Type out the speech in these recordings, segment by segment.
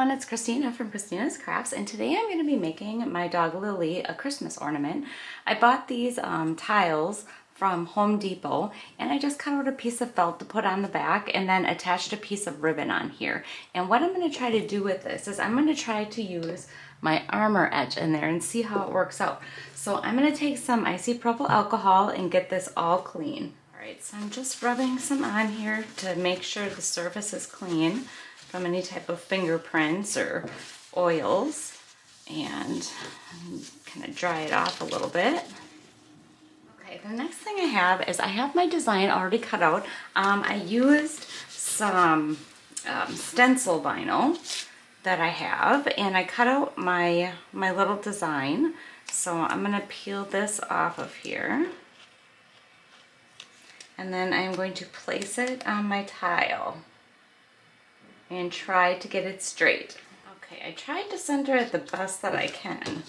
everyone, it's Christina from Christina's Crafts, and today I'm going to be making my dog Lily a Christmas ornament. I bought these tiles from Home Depot, and I just cut out a piece of felt to put on the back and then attached a piece of ribbon on here. And what I'm going to try to do with this is I'm going to try to use my Amour etch in there and see how it works out. So I'm going to take some isopropyl alcohol and get this all clean. Alright, so I'm just rubbing some on here to make sure the surface is clean from any type of fingerprints or oils, and kind of dry it off a little bit. Okay, the next thing I have is I have my design already cut out. I used some stencil vinyl that I have, and I cut out my little design. So I'm going to peel this off of here, and then I'm going to place it on my tile and try to get it straight. Okay, I tried to center it the best that I can.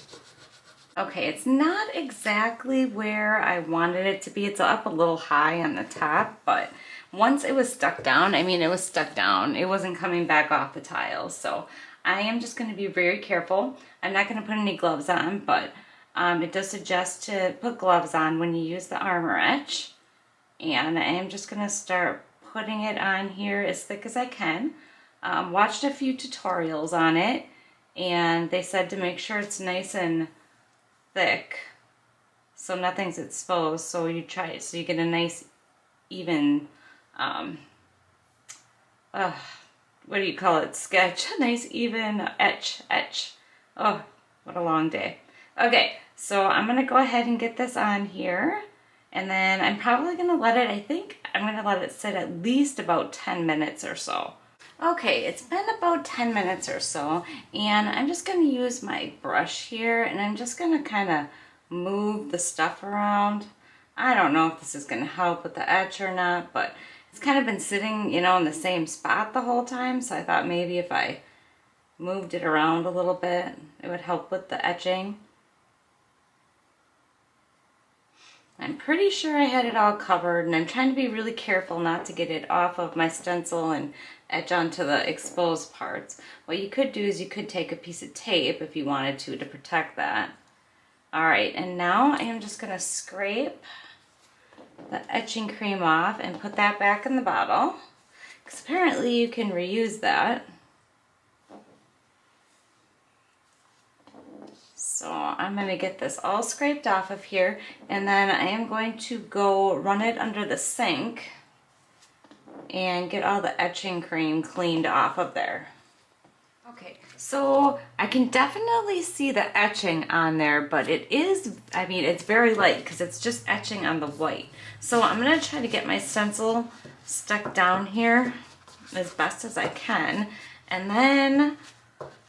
Okay, it's not exactly where I wanted it to be. It's up a little high on the top, but once it was stuck down, I mean, it was stuck down. It wasn't coming back off the tiles. So I am just going to be very careful. I'm not going to put any gloves on, but it does suggest to put gloves on when you use the Amour etch. And I am just going to start putting it on here as thick as I can. Watched a few tutorials on it, and they said to make sure it's nice and thick so nothing's exposed, so you try it so you get a nice even what do you call it, sketch, a nice even etch. Oh, what a long day. Okay, so I'm gonna go ahead and get this on here, and then I'm probably gonna let it, I think I'm gonna let it sit at least about 10 minutes or so. Okay, it's been about 10 minutes or so, and I'm just going to use my brush here, and I'm just going to kind of move the stuff around. I don't know if this is going to help with the etch or not, but it's kind of been sitting, you know, in the same spot the whole time, so I thought maybe if I moved it around a little bit, it would help with the etching. I'm pretty sure I had it all covered, and I'm trying to be really careful not to get it off of my stencil and etch onto the exposed parts. What you could do is you could take a piece of tape if you wanted to protect that. Alright, and now I am just going to scrape the etching cream off and put that back in the bottle, because apparently you can reuse that. So I'm going to get this all scraped off of here, and then I am going to go run it under the sink and get all the etching cream cleaned off of there. Okay, so I can definitely see the etching on there, but it is, I mean, it's very light because it's just etching on the white. So I'm going to try to get my stencil stuck down here as best as I can, and then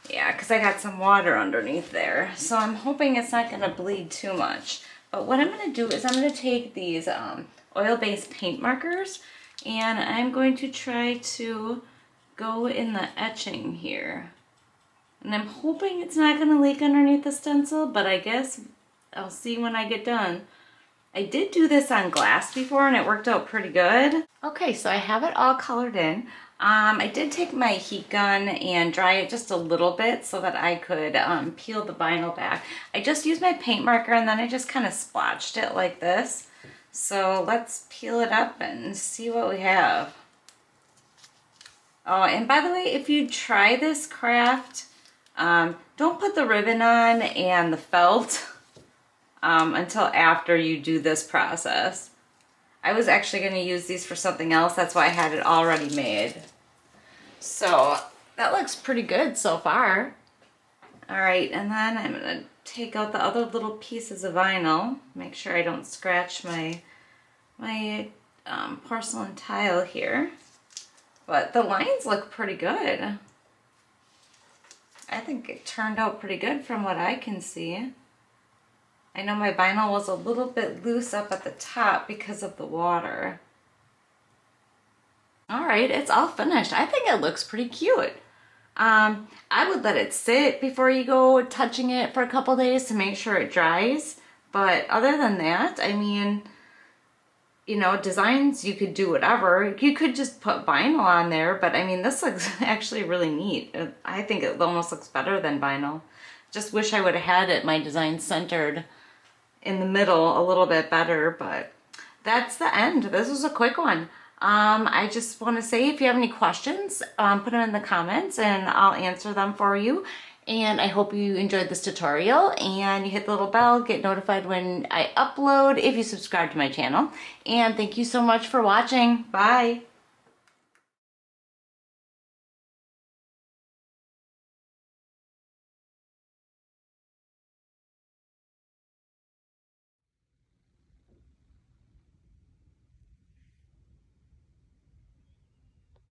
yeah, because I got some water underneath there, so I'm hoping it's not going to bleed too much. But what I'm going to do is I'm going to take these oil-based paint markers, and I'm going to try to go in the etching here. And I'm hoping it's not going to leak underneath the stencil, but I guess I'll see when I get done. I did do this on glass before, and it worked out pretty good. Okay, so I have it all colored in. I did take my heat gun and dry it just a little bit so that I could peel the vinyl back. I just used my paint marker, and then I just kind of splotched it like this. So let's peel it up and see what we have. Oh, and by the way, if you try this craft, don't put the ribbon on and the felt until after you do this process. I was actually going to use these for something else. That's why I had it already made. So that looks pretty good so far. Alright, and then I'm going to take out the other little pieces of vinyl. Make sure I don't scratch my porcelain tile here. But the lines look pretty good. I think it turned out pretty good from what I can see. I know my vinyl was a little bit loose up at the top because of the water. Alright, it's all finished. I think it looks pretty cute. I would let it sit before you go touching it for a couple days to make sure it dries. But other than that, I mean, you know, designs, you could do whatever. You could just put vinyl on there, but I mean, this looks actually really neat. I think it almost looks better than vinyl. Just wish I would have had it, my design centered in the middle a little bit better, but that's the end. This was a quick one. I just want to say, if you have any questions, put them in the comments and I'll answer them for you. And I hope you enjoyed this tutorial, and you hit the little bell, get notified when I upload if you subscribe to my channel. And thank you so much for watching. Bye.